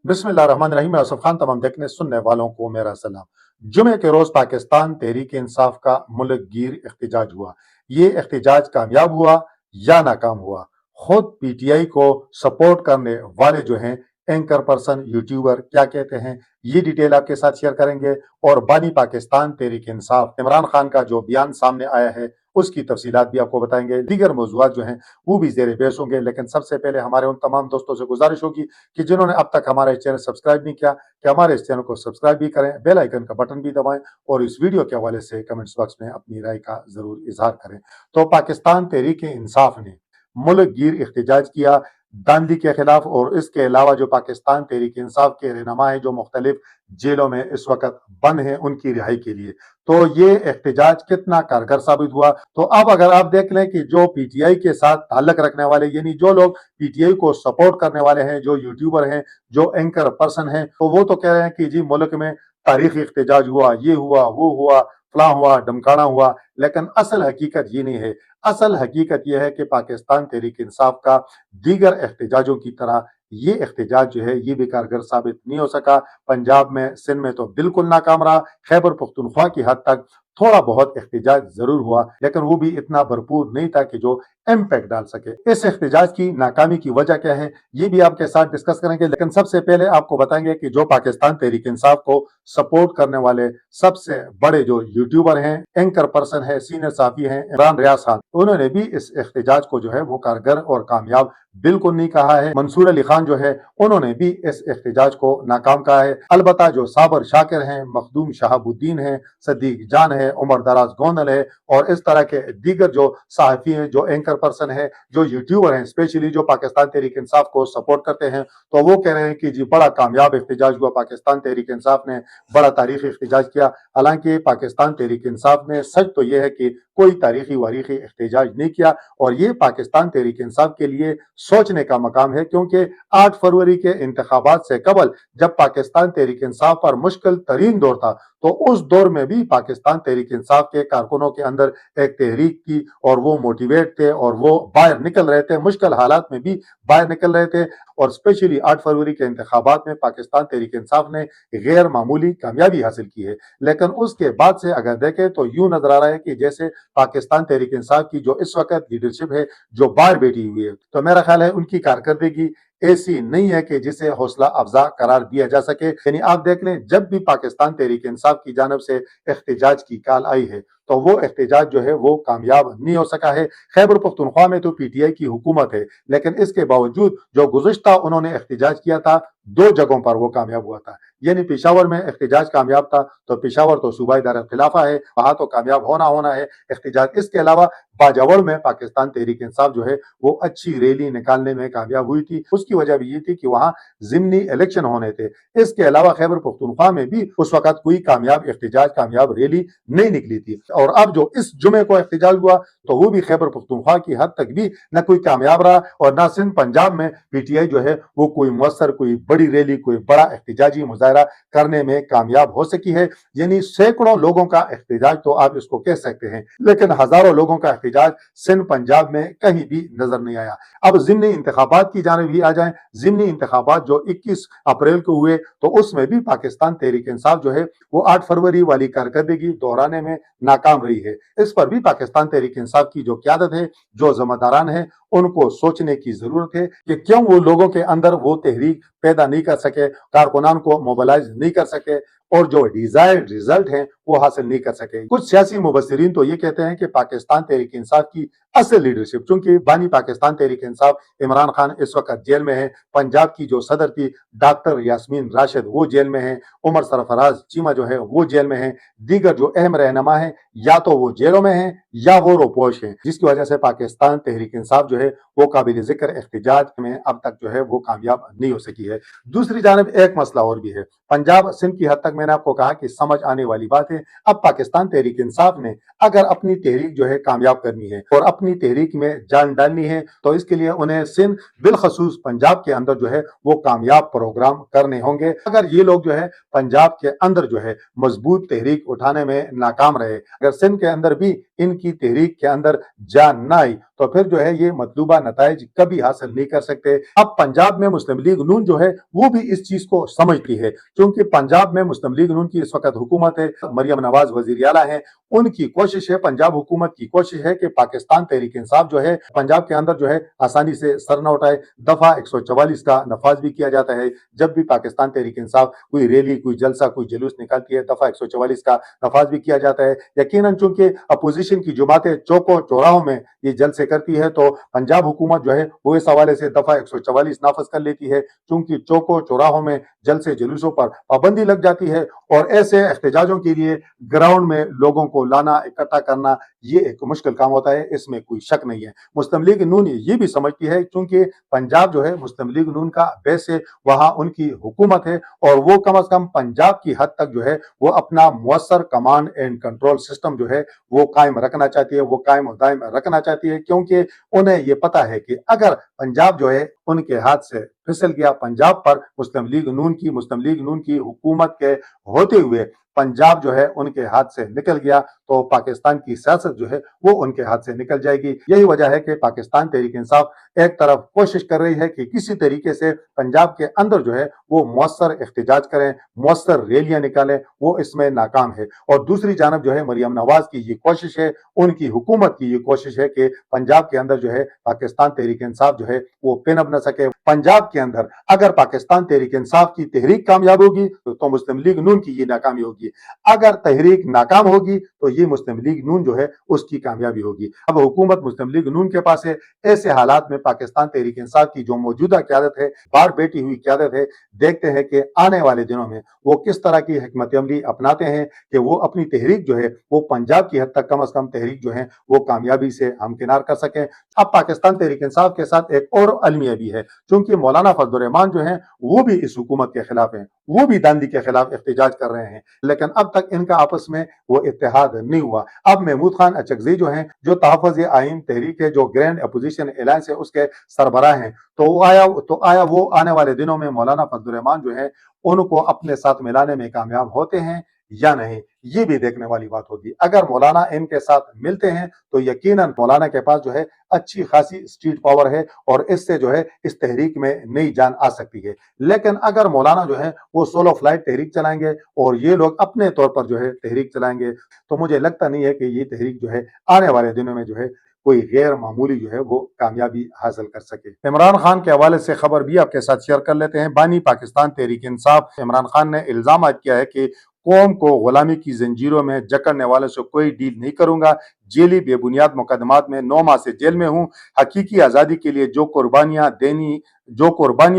बिस्मिल्लाहिर्रहमानिर्रहीम। मैं असफ खान, तमाम देखने सुनने वालों को मेरा सलाम। जुमे के रोज पाकिस्तान तहरीक इंसाफ का मुल्क गिर एहतजाज हुआ। ये एहतजाज कामयाब हुआ या नाकाम हुआ, खुद पीटीआई को सपोर्ट करने वाले जो हैं एंकर पर्सन यूट्यूबर क्या कहते हैं, ये डिटेल आपके साथ शेयर करेंगे। और बानी पाकिस्तान तहरीक इंसाफ इमरान खान का जो बयान सामने आया है उसकी तफसीलात भी आपको बताएंगे। दीगर मौजूद जो हैं वो भी जेर बहस होंगे, लेकिन सबसे पहले हमारे उन तमाम दोस्तों से गुजारिश होगी कि जिन्होंने अब तक हमारा चैनल सब्सक्राइब नहीं किया कि हमारे इस चैनल को सब्सक्राइब भी करें, बेल आइकन का बटन भी दबाएं और इस वीडियो के हवाले से कमेंट्स बॉक्स में अपनी राय का जरूर इजहार करें। तो पाकिस्तान तहरीक इंसाफ ने मुल्क गिर एहतजाज किया दांदी के खिलाफ, और इसके अलावा जो पाकिस्तान तहरीक इंसाफ के रहनुमा है जो मुख्तलिफ जेलों में इस वक्त बंद हैं उनकी रिहाई के लिए, तो ये एहतजाज कितना कारगर साबित हुआ। तो अब अगर आप देख लें कि जो पीटीआई के साथ ताल्लुक रखने वाले, यानी जो लोग पीटीआई को सपोर्ट करने वाले हैं, जो यूट्यूबर हैं, जो एंकर पर्सन हैं, तो वो तो कह रहे हैं कि जी मुल्क में तारीखी एहतजाज हुआ, ये हुआ, वो हुआ, फलां हुआ, ढमकाना हुआ, लेकिन असल हकीकत ये नहीं है। असल हकीकत यह है कि पाकिस्तान तहरीक इंसाफ का दीगर एहतजाजों की तरह ये एहतजाज जो है ये भी कारगर साबित नहीं हो सका। पंजाब में, सिंध में तो बिल्कुल नाकाम रहा। खैबर पख्तूनख्वा की हद तक थोड़ा बहुत एहतजाज जरूर हुआ, लेकिन वो भी इतना भरपूर नहीं था कि जो इम्पैक्ट डाल सके। इस एहतजाज की नाकामी की वजह क्या है ये भी आपके साथ डिस्कस करेंगे, लेकिन सबसे पहले आपको बताएंगे कि जो पाकिस्तान तहरीक इंसाफ को सपोर्ट करने वाले सबसे बड़े जो यूट्यूबर हैं, एंकर पर्सन है, सीनियर साफी हैं इमरान रियाज खान, उन्होंने भी इस एहतजाज को जो है वो कारगर और कामयाब बिल्कुल नहीं कहा है। मंसूर अली खान जो है उन्होंने भी इस एहतजाज को नाकाम कहा है। अलबत्ता जो साबर शाकिर हैं, मखदूम शहाबुद्दीन हैं, सदीक जान है, उमर दराज गोंदल है और इस तरह के दीगर जो सहाफी हैं, जो एंकर पर्सन है, जो यूट्यूबर हैं, स्पेशली जो पाकिस्तान तहरीक इंसाफ को सपोर्ट करते हैं, तो वो कह रहे हैं कि जी बड़ा कामयाब एहतजाज हुआ, पाकिस्तान तहरीक इंसाफ ने बड़ा तारीखी एहतजाज किया। हालांकि पाकिस्तान तहरीक इंसाफ ने सच तो यह है कि कोई तारीखी वारीखी एहतजाज नहीं किया, और ये पाकिस्तान तहरीक इंसाफ के लिए सोचने का मकाम है, क्योंकि 8 फरवरी के इंतखाबात से कबल जब पाकिस्तान तहरीक इंसाफ पर मुश्किल तरीन दौर था, तो उस दौर में भी पाकिस्तान तहरीक इंसाफ के कारकुनों के अंदर एक तहरीक थी और वो मोटिवेट थे और वो बाहर निकल रहे थे, मुश्किल हालात में भी बाहर निकल रहे थे। और स्पेशली 8 फरवरी के इंतखाबात में पाकिस्तान तहरीक इंसाफ ने गैर मामूली कामयाबी हासिल की है। लेकिन उसके बाद से अगर देखें तो यूं नजर आ रहा है कि जैसे पाकिस्तान तहरीक इंसाफ की जो इस वक्त लीडरशिप है जो बाहर बैठी हुई है, तो मेरा ख्याल है उनकी कारकर्दगी ऐसी नहीं है कि जिसे हौसला अफजा करार दिया जा सके। यानी आप देख लें, जब भी पाकिस्तान तहरीक इंसाफ की जानब से एहतजाज की कॉल आई है तो वो एहतजाज जो है वो कामयाब नहीं हो सका है। खैबर पख्तूनख्वा में तो पीटीआई की हुकूमत है, लेकिन इसके बावजूद जो गुज़िश्ता उन्होंने एहतजाज किया था 2 जगहों पर वो कामयाब हुआ था। यानी पेशावर में एहतजाज कामयाब था, तो पेशावर तो सूबाई दार खिलाफा है, वहां तो कामयाब होना है एहतजाज। इसके अलावा बाजावर में पाकिस्तान तहरीक इंसाफ जो है वो अच्छी रैली निकालने में कामयाब हुई थी। उसकी वजह भी ये थी कि वहां जिमनी इलेक्शन होने थे। इसके अलावा खैबर पख्तूनख्वा में भी उस वक्त कोई कामयाब एहतजाज, कामयाब रैली नहीं निकली थी। और अब जो इस जुमे को एहतजाज हुआ तो वो भी खैबर पख्तूनख्वा की हद तक भी न कोई कामयाब रहा, और न सिंध पंजाब में पीटीआई जो है वो कोई मुअस्सर, कोई बड़ी रैली, कोई बड़ा एहतजाजी मुजाहरा करने में कामयाब हो सकी है। यानी सैकड़ों लोगों का एहतजाज तो आप इसको कह सकते हैं, लेकिन हजारों लोगों का एहतजाज सिंध पंजाब में कहीं भी नजर नहीं आया। अब ज़िमनी इंतखाबात की जानिब भी आ जाएं। ज़िमनी इंतखाबात जो 21 अप्रैल को हुए तो उसमें भी पाकिस्तान तहरीक इंसाफ जो है वो 8 फरवरी वाली कारकर्दगी दोहराने में नाकाम रही है। इस पर भी पाकिस्तान तहरीक इंसाफ की जो क्यादत है, जो जिम्मेदारान है, उनको सोचने की जरूरत है कि क्यों वो लोगों के अंदर वो तहरीक पैदा नहीं कर सके, कारकुनान को मोबिलाइज नहीं कर सके और जो डिजायर्ड रिजल्ट है वो हासिल नहीं कर सके। कुछ सियासी मुबस्सिरीन तो ये कहते हैं कि पाकिस्तान तहरीक इंसाफ की असल लीडरशिप, चूंकि बानी पाकिस्तान तहरीक इंसाफ इमरान खान इस वक्त जेल में है, पंजाब की जो सदर थी डॉक्टर यास्मीन राशिद वो जेल में है, उमर सरफराज चीमा जो है वो जेल में है, दीगर जो अहम रहनुमा है या तो वो जेलों में है या वो रोपोश है, जिसकी वजह से पाकिस्तान तहरीक इंसाफ जो है वो काबिल जिक्र एहतजाज में अब तक जो है वो कामयाब नहीं हो सकी है। दूसरी जानब एक मसला और भी है। पंजाब सिंध की हद तक मैंने आपको कहा कि समझ आने वाली बात है। अब पाकिस्तान तहरीक इंसाफ ने अगर अपनी तहरीक जो है कामयाब करनी है और अपनी तहरीक में जान डालनी है तो इसके लिए उन्हें सिंध बिलखसूस पंजाब के अंदर जो है वो कामयाब प्रोग्राम करने होंगे। अगर ये लोग जो है पंजाब के अंदर जो है मजबूत तहरीक उठाने में नाकाम रहे, अगर सिंध के अंदर भी इनकी तहरीक के अंदर जान ना आई, تو پھر جو ہے یہ مطلوبہ نتائج کبھی حاصل نہیں کر سکتے۔ اب پنجاب میں مسلم لیگ نون جو ہے وہ بھی اس چیز کو سمجھتی ہے، چونکہ پنجاب میں مسلم لیگ نون کی اس وقت حکومت ہے، مریم نواز وزیر اعلیٰ ہیں، ان کی کوشش ہے، پنجاب حکومت کی کوشش ہے کہ پاکستان تحریک انصاف جو ہے پنجاب کے اندر جو ہے آسانی سے سر نہ اٹھائے۔ دفعہ 144 کا نفاذ بھی کیا جاتا ہے، جب بھی پاکستان تحریک انصاف کوئی ریلی، کوئی جلسہ، کوئی جلوس نکالتی ہے، دفعہ 144 کا نفاذ بھی کیا جاتا ہے۔ یقیناً چونکہ اپوزیشن کی جماعتیں چوکوں چوراہوں میں یہ جلسے کرتی ہے تو پنجاب حکومت جو ہے وہ اس حوالے سے دفعہ 144 نافذ کر لیتی ہے، چونکہ چوکوں چوراہوں میں جلسے جلوسوں پر پابندی لگ جاتی ہے، اور ایسے احتجاجوں کے لیے گراؤنڈ میں لوگوں کو لانا، اکٹھا کرنا، یہ ایک مشکل کام ہوتا ہے، اس میں کوئی شک نہیں ہے۔ مسلم لیگ نون یہ بھی سمجھتی ہے چونکہ پنجاب جو ہے مسلم لیگ نون کا بیس ہے، وہاں ان کی حکومت ہے، اور وہ کم از کم پنجاب کی حد تک جو ہے وہ اپنا مؤثر کمانڈ اینڈ کنٹرول سسٹم جو ہے وہ قائم رکھنا چاہتی ہے، وہ قائم و دائم رکھنا چاہتی ہے، کیونکہ انہیں یہ پتا ہے کہ اگر پنجاب جو ہے ان کے ہاتھ سے پھسل گیا، پنجاب پر مسلم لیگ نون کی حکومت کے ہوتے ہوئے پنجاب جو ہے ان کے ہاتھ سے نکل گیا تو پاکستان کی سیاست جو ہے وہ ان کے ہاتھ سے نکل جائے گی۔ یہی وجہ ہے کہ پاکستان تحریک انصاف ایک طرف کوشش کر رہی ہے کہ کسی طریقے سے پنجاب کے اندر جو ہے وہ مؤثر احتجاج کریں، مؤثر ریلیاں نکالیں، وہ اس میں ناکام ہے، اور دوسری جانب جو ہے مریم نواز کی یہ کوشش ہے، ان کی حکومت کی یہ کوشش ہے کہ پنجاب کے اندر جو ہے پاکستان تحریک انصاف جو ہے وہ پنپ نہ سکے۔ پنجاب کے اندر اگر پاکستان تحریک انصاف کی تحریک کامیاب ہوگی تو مسلم لیگ نون کی یہ ناکامی ہوگی، اگر تحریک ناکام ہوگی تو یہ مسلم لیگ نون جو ہے اس کی کامیابی ہوگی۔ اب حکومت مسلم لیگ نون کے پاس ہے، ایسے حالات میں پاکستان تحریک انصاف کی جو موجودہ قیادت ہے، بار بیٹھی ہوئی قیادت ہے، دیکھتے ہیں کہ آنے والے دنوں میں وہ کس طرح کی حکمت عملی اپناتے ہیں کہ وہ اپنی تحریک جو ہے وہ پنجاب کی حد تک کم از کم تحریک جو ہے وہ کامیابی سے ہمکنار کر سکیں۔ اب پاکستان تحریک انصاف کے ساتھ ایک اور المیہ بھی ہے، چونکہ مولانا فضل الرحمان جو ہیں وہ بھی اس حکومت کے خلاف ہیں، وہ بھی داندھی کے خلاف احتجاج کر رہے ہیں، لیکن اب تک ان کا آپس میں وہ اتحاد نہیں ہوا۔ اب محمود خان اچکزئی جو ہیں، جو تحفظ آئین تحریک ہے، جو گرینڈ اپوزیشن الائنس ہے، اس کے سربراہ ہیں، تو آیا وہ آنے والے دنوں میں مولانا فضل الرحمان جو ہیں ان کو اپنے ساتھ ملانے میں کامیاب ہوتے ہیں یا نہیں، یہ بھی دیکھنے والی بات ہوگی۔ اگر مولانا ان کے ساتھ ملتے ہیں تو یقیناً مولانا کے پاس جو ہے اچھی خاصی اسٹریٹ پاور ہے، اور اس سے جو ہے اس تحریک میں نئی جان آ سکتی ہے۔ لیکن اگر مولانا جو ہے وہ سولو فلائٹ تحریک چلائیں گے اور یہ لوگ اپنے طور پر جو ہے تحریک چلائیں گے تو مجھے لگتا نہیں ہے کہ یہ تحریک جو ہے آنے والے دنوں میں جو ہے کوئی غیر معمولی جو ہے وہ کامیابی حاصل کر سکے۔ عمران خان کے حوالے سے خبر بھی آپ کے ساتھ شیئر کر لیتے ہیں۔ بانی پاکستان تحریک انصاف عمران خان نے الزام عائد کیا ہے کہ قوم کو غلامی کی زنجیروں میں جکڑنے والوں سے کوئی ڈیل نہیں کروں گا، جیلی بے بنیاد مقدمات میں 9 ماہ سے جیل میں ہوں، حقیقی آزادی کے لیے جو قربانیاں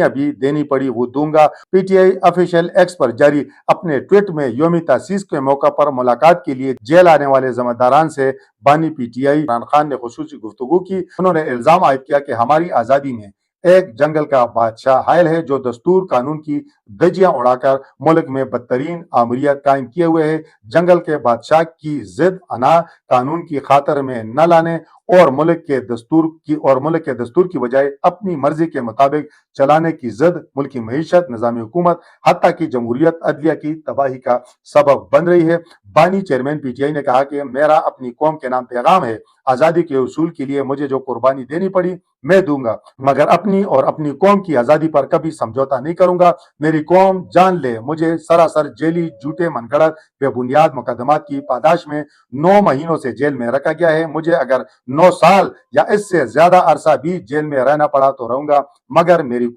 بھی دینی پڑی وہ دوں گا۔ P T I official X پر جاری اپنے ٹویٹ میں یوم تاسیس کے موقع پر ملاقات کے لیے جیل آنے والے ذمہ داران سے بانی پی ٹی آئی عمران خان نے خصوصی گفتگو کی۔ انہوں نے الزام عائد کیا کہ ہماری آزادی میں ایک جنگل کا بادشاہ حائل ہے جو دستور قانون کی دھجیاں اڑا کر ملک میں بدترین آمریت قائم کیے ہوئے ہے۔ جنگل کے بادشاہ کی ضد انا قانون کی خاطر میں نہ لانے اور ملک کے دستور کی بجائے اپنی مرضی کے مطابق چلانے کی ضد ملکی معیشت، نظام حکومت، حتیٰ کی جمہوریت، عدلیہ کی تباہی کا سبب بن رہی ہے۔ بانی چیئرمین پی ٹی آئی نے کہا کہ میرا اپنی قوم کے نام پیغام ہے، آزادی کے اصول کے لیے مجھے جو قربانی دینی پڑی میں دوں گا، مگر اپنی اور اپنی قوم کی آزادی پر کبھی سمجھوتا نہیں کروں گا۔ میری قوم جان لے مجھے سراسر جیلی، جھوٹے، من گھڑت، بے بنیاد مقدمات کی پاداش میں 9 مہینوں سے جیل میں رکھا گیا ہے۔ مجھے اگر 9 سال یا اس سے زیادہ عرصہ بھی جیل میں رہنا پڑا تو رہوں گا، مگر میری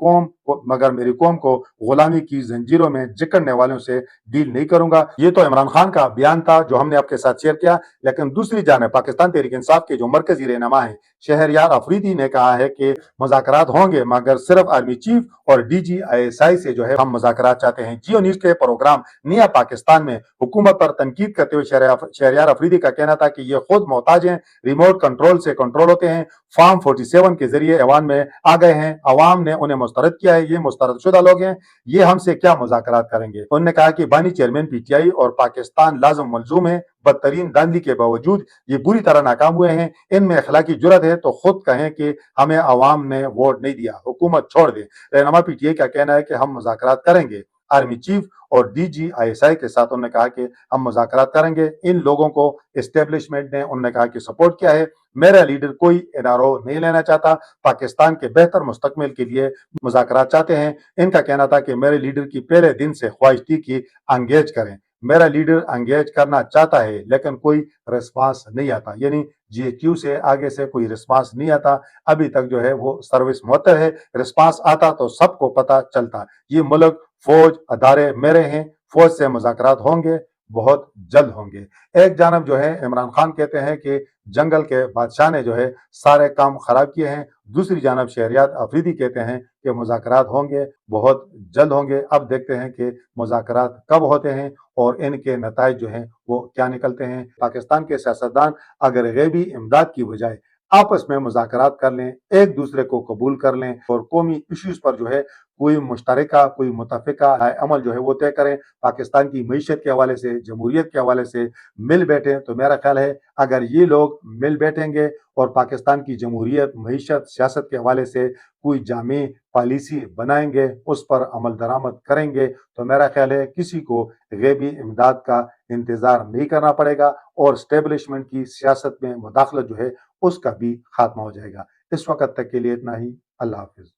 قوم کو غلامی کی زنجیروں میں جکڑنے والوں سے ڈیل نہیں کروں گا۔ یہ تو عمران خان کا بیان تھا جو ہم نے آپ کے ساتھ شیئر کیا، لیکن دوسری جانب پاکستان تحریک انصاف کے جو مرکزی رہنما ہیں شہریار افریدی نے کہا ہے کہ مذاکرات ہوں گے مگر صرف آرمی چیف اور D G I S I سے جو ہے ہم مذاکرات چاہتے ہیں۔ جیو نیوز کے پروگرام نیا پاکستان میں حکومت پر تنقید کرتے ہوئے شہریار افریدی کا کہنا تھا کہ یہ خود محتاج ہیں، ریموٹ کنٹرول سے کنٹرول ہوتے ہیں، فارم 47 کے ذریعے ایوان میں آ گئے ہیں، عوام نے انہیں مسترد کیا ہے، یہ مسترد شدہ لوگ ہیں، یہ ہم سے کیا مذاکرات کریں گے۔ انہوں نے کہا کہ بانی چیئرمین پی ٹی آئی اور پاکستان لازم ملزوم ہیں، بدترین دھاندلی کے باوجود یہ بری طرح ناکام ہوئے ہیں، ان میں اخلاقی جرات ہے تو خود کہیں کہ ہمیں عوام نے ووٹ نہیں دیا، حکومت چھوڑ دے۔ رہنما پی ٹی آئی کا کہنا ہے کہ ہم مذاکرات کریں گے आर्मी चीफ और DGISI के साथ उन्होंने कहा कि हम मुज़ाकरात करेंगे। इन लोगों को एस्टेब्लिशमेंट ने उन्होंने कहा कि सपोर्ट किया है। मेरा लीडर कोई NRO नहीं लेना चाहता, पाकिस्तान के बेहतर मुस्तकबिल के लिए मुज़ाकरात चाहते हैं। इनका कहना था कि मेरे लीडर की पहले दिन से ख्वाहिश थी कि एंगेज करें। मेरा लीडर एंगेज करना चाहता है लेकिन कोई रिस्पांस नहीं आता, यानी GHQ से आगे से कोई रिस्पांस नहीं आता। अभी तक जो है वो सर्विस मुअत्तल है। रिस्पांस आता तो सबको पता चलता। ये मुल्क फौज अदारे मेरे हैं, फौज से मुज़ाकरात होंगे, बहुत जल्द होंगे। एक जानब जो है इमरान खान कहते हैं कि जंगल के बादशाह ने जो है सारे काम खराब किए हैं। दूसरी जानब शहरियार अफरीदी कहते हैं कि मुज़ाकरात होंगे, बहुत जल्द होंगे। अब देखते हैं कि मुज़ाकरात कब होते हैं और इनके नताइज जो हैं वो क्या निकलते हैं। पाकिस्तान के सियासतदान अगर गैबी इमदाद की बजाय आपस में मुज़ाकरात कर लें, एक दूसरे को कबूल कर लें और कौमी इश्यूज पर जो है कोई मुश्तरका, कोई मुतफ़िका राय अमल जो है वो तय करें, पाकिस्तान की मईशत के हवाले से, जमहूरियत के हवाले से मिल बैठें, तो मेरा ख्याल है अगर ये लोग मिल बैठेंगे और पाकिस्तान की जमहूरियत, मईशत, सियासत के हवाले से कोई जामी पॉलिसी बनाएंगे, उस पर अमल दरामद करेंगे, तो मेरा ख्याल है किसी को गैबी इमदाद का इंतज़ार नहीं करना पड़ेगा और स्टेबलिशमेंट की सियासत में मुदाखलत जो है उसका भी खात्मा हो जाएगा। इस वक्त तक के लिए इतना ही। अल्लाह हाफिज।